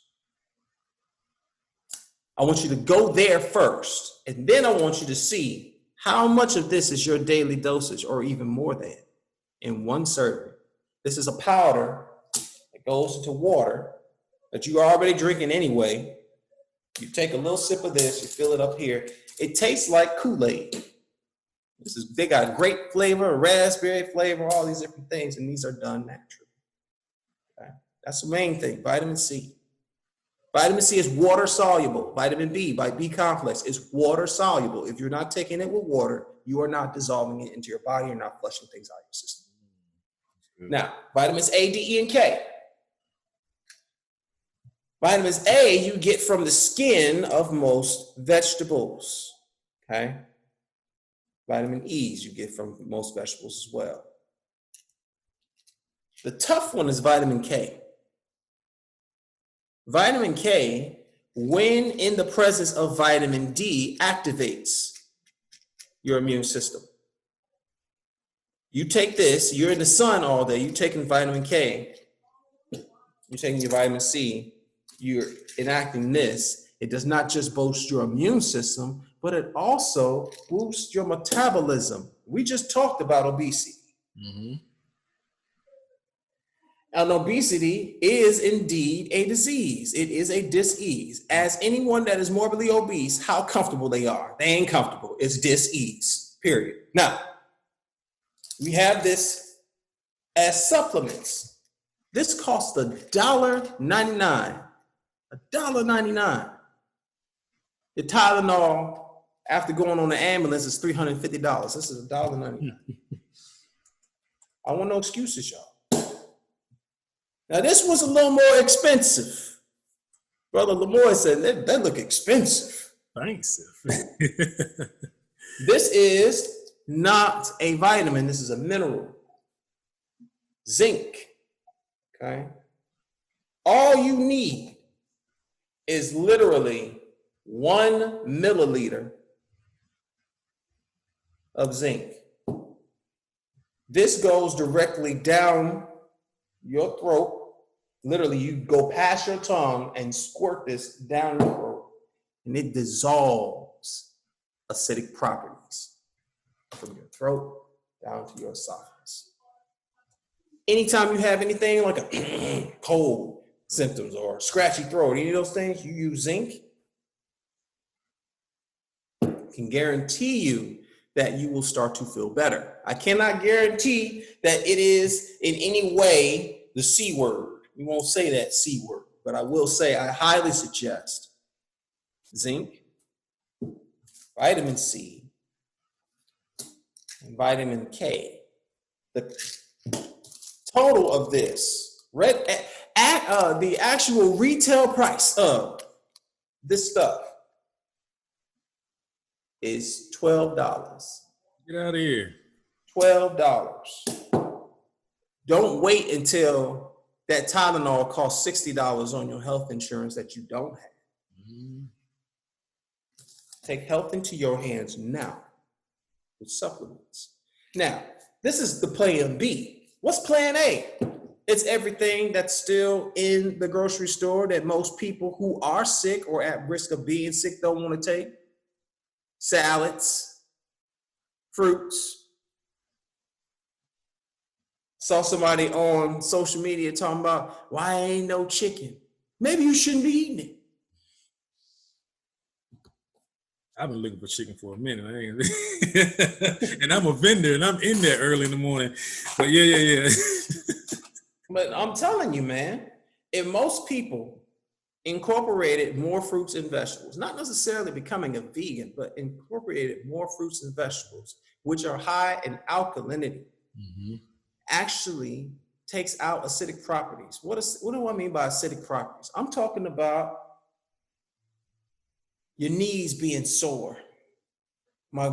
I want you to go there first, and then I want you to see how much of this is your daily dosage, or even more than, in one serving. This is a powder that goes into water that you're already drinking anyway. You take a little sip of this, you fill it up here. It tastes like Kool-Aid. They got grape flavor, raspberry flavor, all these different things, and these are done naturally. Okay? That's the main thing, vitamin C. Vitamin C is water soluble. Vitamin B, by B complex, is water soluble. If you're not taking it with water, you are not dissolving it into your body, you're not flushing things out of your system. Now, vitamins A, D, E, and K. Vitamins A you get from the skin of most vegetables, okay? Vitamin E's you get from most vegetables as well. The tough one is vitamin K. Vitamin K, when in the presence of vitamin D, activates your immune system. You take this, you're in the sun all day, you're taking vitamin K, you're taking your vitamin C, you're enacting this. It does not just boost your immune system, but it also boosts your metabolism. We just talked about obesity. Mm-hmm. And obesity is indeed a disease. It is a dis-ease. As anyone that is morbidly obese, how comfortable they are. They ain't comfortable. It's dis-ease, period. Now, we have this as supplements. This costs $1.99. $1.99. The Tylenol, after going on the ambulance, is $350. This is $1.99. I want no excuses, y'all. Now, this was a little more expensive. Brother Lemoy said, that look expensive. Thanks. This is not a vitamin. This is a mineral. Zinc, okay? All you need is literally 1 milliliter of zinc. This goes directly down your throat. Literally, you go past your tongue and squirt this down your throat, and it dissolves acidic properties from your throat down to your esophagus. Anytime you have anything like a cold symptoms or scratchy throat, any of those things, you use zinc. I can guarantee you that you will start to feel better. I cannot guarantee that it is in any way the C word. We won't say that C word, but I will say I highly suggest zinc, vitamin C, and vitamin K. The total of this, the actual retail price of this stuff is $12. Get out of here. $12. Don't wait until that Tylenol costs $60 on your health insurance that you don't have. Mm-hmm. Take health into your hands now with supplements. Now, this is the plan B. What's plan A? It's everything that's still in the grocery store that most people who are sick or at risk of being sick don't want to take. Salads, fruits. Saw somebody on social media talking about why ain't no chicken. Maybe you shouldn't be eating it. I've been looking for chicken for a minute. And I'm a vendor and I'm in there early in the morning. But yeah. But I'm telling you, man, if most people incorporated more fruits and vegetables, not necessarily becoming a vegan, but incorporated more fruits and vegetables, which are high in alkalinity, Mm-hmm. actually takes out acidic properties. What do I mean by acidic properties? I'm talking about your knees being sore. My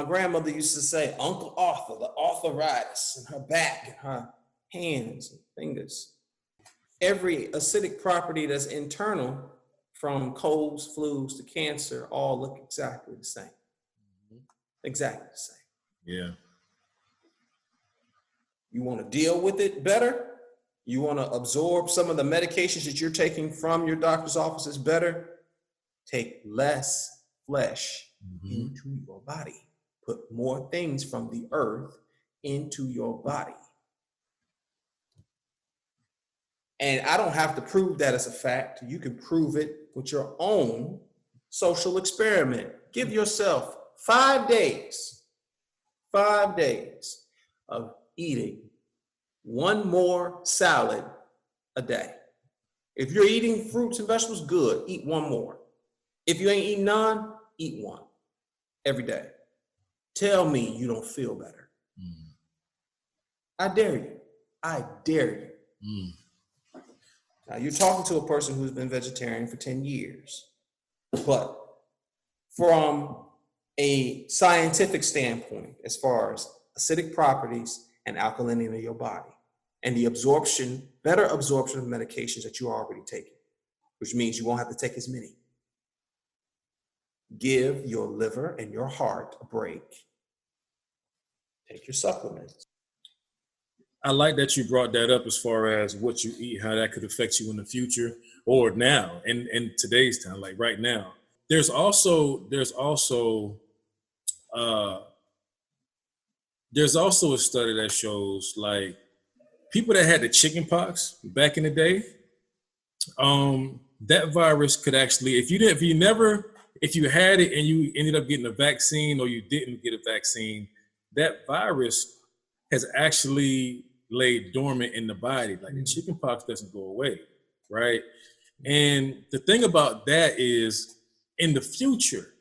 grandmother used to say, Uncle Arthur, the arthritis in her back and her hands and fingers. Every acidic property that's internal, from colds, flus to cancer, all look exactly the same. Exactly the same. Yeah. You want to deal with it better? You want to absorb some of the medications that you're taking from your doctor's offices better? Take less flesh into your body. Put more things from the earth into your body. And I don't have to prove that as a fact. You can prove it with your own social experiment. Give yourself 5 days of eating one more salad a day. If you're eating fruits and vegetables, good, eat one more. If you ain't eating none, eat one every day. Tell me you don't feel better. I dare you. I dare you. Now, you're talking to a person who's been vegetarian for 10 years, but from a scientific standpoint, as far as acidic properties and alkalinity in your body, and the better absorption of medications that you're already taking, which means you won't have to take as many. Give your liver and your heart a break. Take your supplements. I like that you brought that up as far as what you eat, how that could affect you in the future or now in today's time, like right now. There's also a study that shows like people that had the chicken pox back in the day, that virus could actually, if you had it and you ended up getting a vaccine or you didn't get a vaccine, that virus has actually laid dormant in the body. Like the chicken pox doesn't go away, right? And the thing about that is in the future,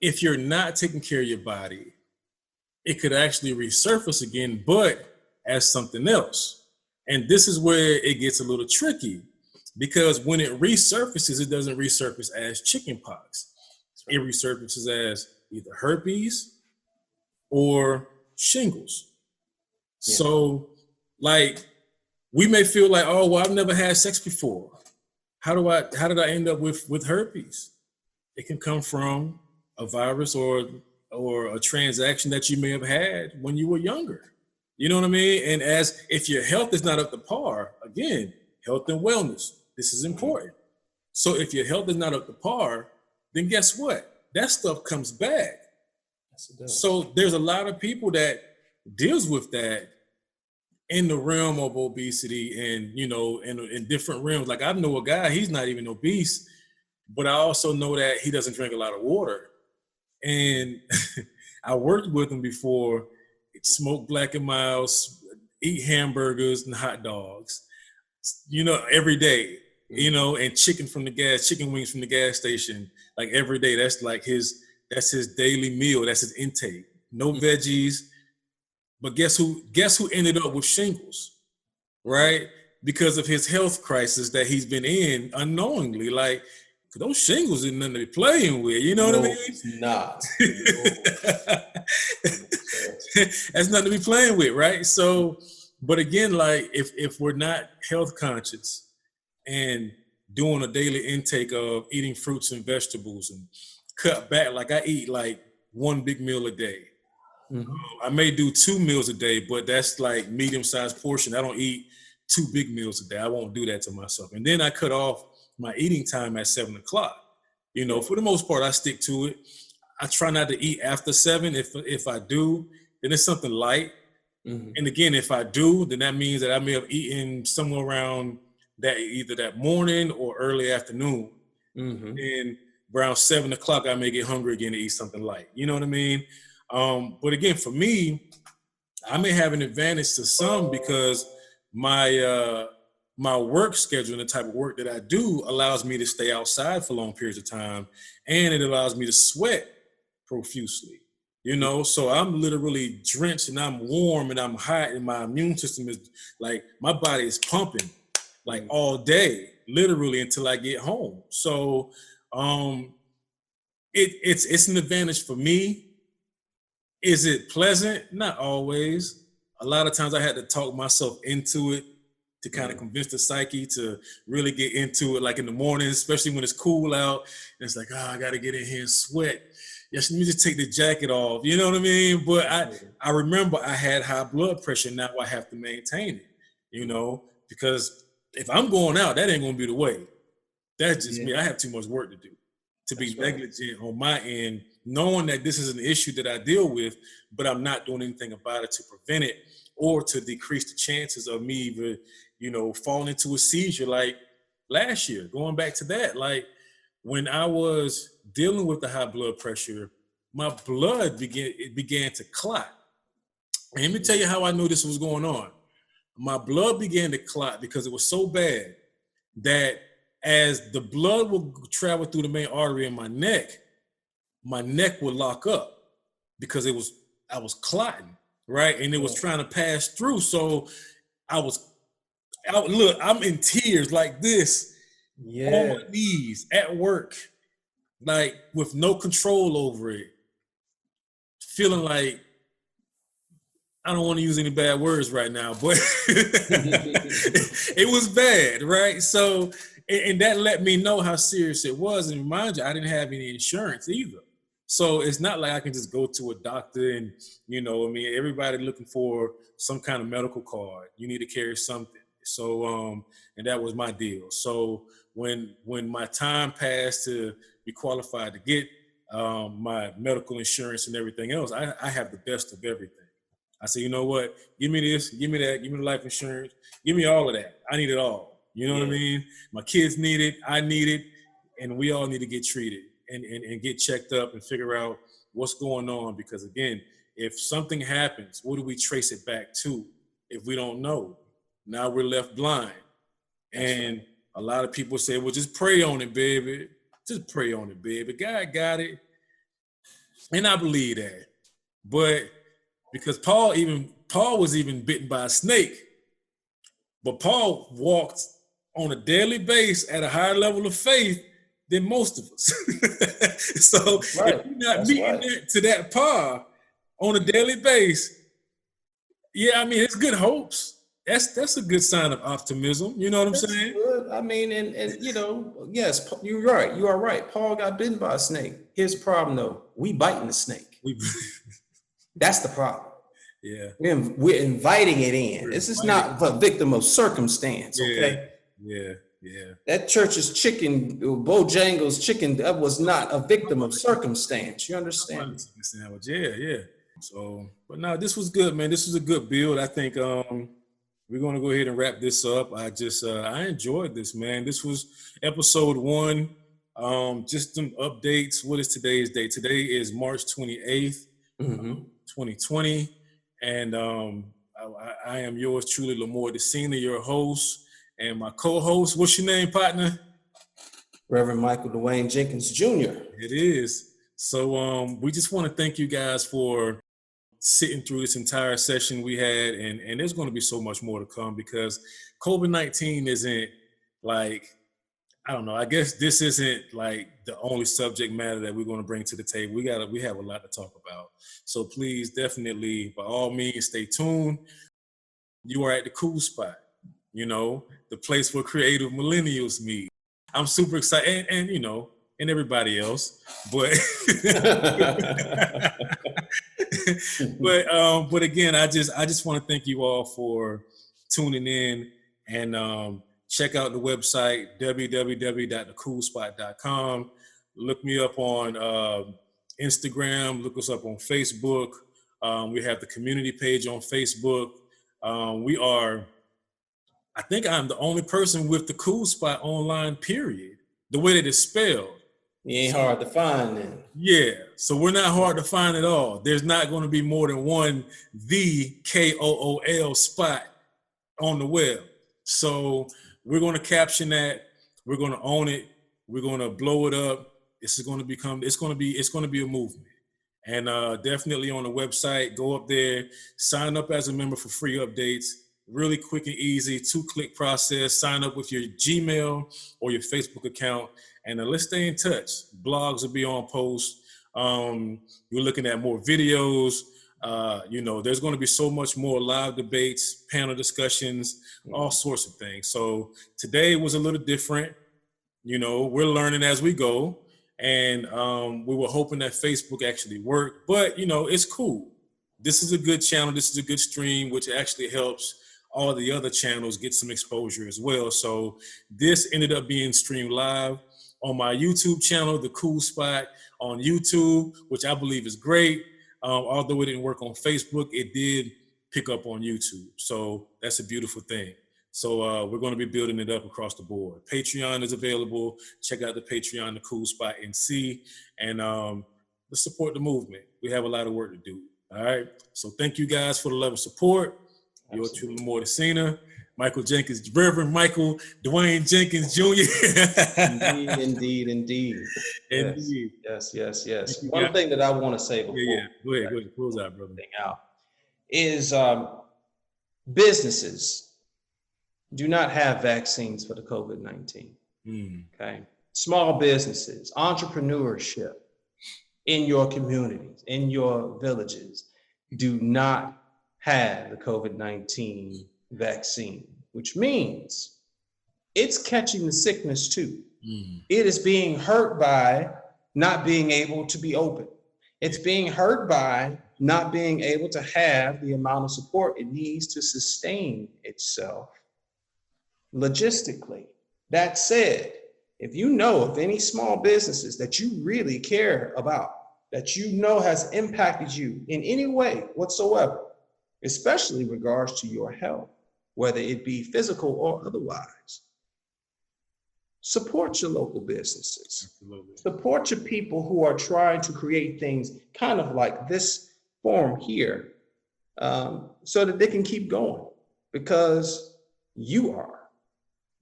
if you're not taking care of your body, it could actually resurface again, but as something else. And this is where it gets a little tricky because when it resurfaces, it doesn't resurface as chicken pox. It resurfaces as either herpes or shingles. Yeah. So like we may feel like, oh, well, I've never had sex before. How did I end up with herpes? It can come from a virus or a transaction that you may have had when you were younger. You know what I mean? And as if your health is not up to par, again, health and wellness, this is important. So if your health is not up to par, then guess what? That stuff comes back. Yes, it does. So there's a lot of people that deals with that in the realm of obesity and, you know, in different realms. Like I know a guy, he's not even obese, but I also know that he doesn't drink a lot of water. And I worked with him before, smoke Black and Milds, eat hamburgers and hot dogs, you know, every day, you know, and chicken wings from the gas station, like every day. That's like his daily meal. That's his intake. No veggies. But guess who ended up with shingles, right? Because of his health crisis that he's been in unknowingly. Like, those shingles is nothing to be playing with, you know what I mean? It's not. That's nothing to be playing with, right? So, but again, like if we're not health conscious and doing a daily intake of eating fruits and vegetables and cut back, like I eat like one big meal a day. Mm-hmm. I may do 2 meals a day, but that's like medium-sized portion. I don't eat 2 big meals a day. I won't do that to myself. And then I cut off my eating time at 7:00. You know, for the most part, I stick to it. I try not to eat after 7. If I do, then it's something light. Mm-hmm. And again, if I do, then that means that I may have eaten somewhere around that, either that morning or early afternoon. Mm-hmm. And around 7:00, I may get hungry again to eat something light. You know what I mean? But again, for me, I may have an advantage to some because my work schedule and the type of work that I do allows me to stay outside for long periods of time, and it allows me to sweat profusely, you know? So I'm literally drenched and I'm warm and I'm hot and my immune system is like, my body is pumping like all day, literally until I get home. So it's an advantage for me. Is it pleasant? Not always. A lot of times I had to talk myself into it to kind of convince the psyche to really get into it, like in the morning, especially when it's cool out. And it's like, I got to get in here and sweat. Yes, let me just take the jacket off. You know what I mean? But I remember I had high blood pressure. Now I have to maintain it, you know, because if I'm going out, that ain't going to be the way. That's just me. I have too much work to do to be negligent on my end, knowing that this is an issue that I deal with, but I'm not doing anything about it to prevent it or to decrease the chances of me even, you know, falling into a seizure like last year. Going back to that, like when I was dealing with the high blood pressure, my blood began to clot. And let me tell you how I knew this was going on. My blood began to clot because it was so bad that as the blood would travel through the main artery in my neck would lock up because I was clotting, right? And it was trying to pass through. So look, I'm in tears like this on my knees at work, like with no control over it, feeling like, I don't want to use any bad words right now, but it was bad, right? So and that let me know how serious it was. And remind you, I didn't have any insurance either. So it's not like I can just go to a doctor and, everybody looking for some kind of medical card. You need to carry something. So, and that was my deal. So when my time passed to be qualified to get my medical insurance and everything else, I have the best of everything. I said, you know what? Give me this, give me that, give me the life insurance, give me all of that. I need it all. You know what I mean? My kids need it, I need it, and we all need to get treated and get checked up and figure out what's going on. Because again, if something happens, what do we trace it back to if we don't know? Now we're left blind. And a lot of people say, well, just pray on it, baby. Just pray on it, baby. God got it. And I believe that. But because Paul was even bitten by a snake. But Paul walked on a daily basis at a higher level of faith than most of us. So if you're not meeting to that par on a daily basis, it's good hopes. That's a good sign of optimism. You know what I'm saying? Good. I mean, and yes, you're right. You are right. Paul got bitten by a snake. Here's the problem, though. We biting the snake. That's the problem. Yeah. We're inviting it in. This is not a victim of circumstance, okay? Yeah. That church's chicken, Bojangles chicken, that was not a victim of circumstance. You understand? Yeah. So, but no, this was good, man. This was a good build. I think we're going to go ahead and wrap this up. I enjoyed this, man. This was episode 1. Just some updates. What is today's date? Today is March 28th, 2020. And I am yours truly, Lamore DeSena, your host, and my co-host. What's your name, partner? Reverend Michael Dwayne Jenkins Jr. It is. So we just want to thank you guys for sitting through this entire session we had, and there's going to be so much more to come because COVID-19 isn't like, I don't know, I guess this isn't like the only subject matter that we're going to bring to the table. We have a lot to talk about. So please, definitely, by all means, stay tuned. You are at the Kool Spot, the place where creative millennials meet. I'm super excited, and everybody else, but but again, I just want to thank you all for tuning in, and check out the website www.thekoolspot.com. Look me up on Instagram. Look us up on Facebook. We have the community page on Facebook. I think I'm the only person with the Kool Spot online, period. The way that it's spelled. You ain't hard to find then. Yeah, so we're not hard to find at all. There's not going to be more than one, the KOOL spot on the web. So we're going to caption that. We're going to own it. We're going to blow it up. It's going to be a movement. And definitely on the website, go up there, sign up as a member for free updates. Really quick and easy, 2-click process. Sign up with your Gmail or your Facebook account, and let's stay in touch. Blogs will be on post. You're looking at more videos. There's going to be so much more live debates, panel discussions, all sorts of things. So today was a little different. We're learning as we go, and we were hoping that Facebook actually worked, but it's cool. This is a good channel. This is a good stream, which actually helps all the other channels get some exposure as well. So this ended up being streamed live on my YouTube channel, The Kool Spot on YouTube, which I believe is great. Although it didn't work on Facebook, it did pick up on YouTube. So that's a beautiful thing. So we're going to be building it up across the board. Patreon is available. Check out the Patreon, The Kool Spot NC, and let's support the movement. We have a lot of work to do. All right. So thank you guys for the love and support. You're truly Lamore DeSena, Michael Jenkins, Reverend Michael Dwayne Jenkins Jr. Indeed. Yes. One thing that I want to say before Go ahead, close out, brother. Is businesses do not have vaccines for the COVID-19. Okay, small businesses, entrepreneurship in your communities, in your villages, do not have the COVID-19 vaccine, which means it's catching the sickness too. It is being hurt by not being able to be open. It's being hurt by not being able to have the amount of support it needs to sustain itself logistically. That said, if you know of any small businesses that you really care about, that you know has impacted you in any way whatsoever, especially in regards to your health, whether it be physical or otherwise, support your local businesses. Absolutely. Support your people who are trying to create things kind of like this forum here, so that they can keep going, because you are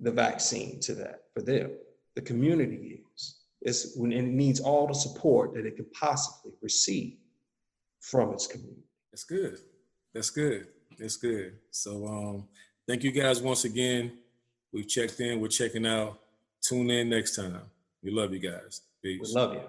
the vaccine to that for them. The community is when it needs all the support that it can possibly receive from its community. That's good. That's good. That's good. So thank you guys once again. We've checked in. We're checking out. Tune in next time. We love you guys. Peace. We love you.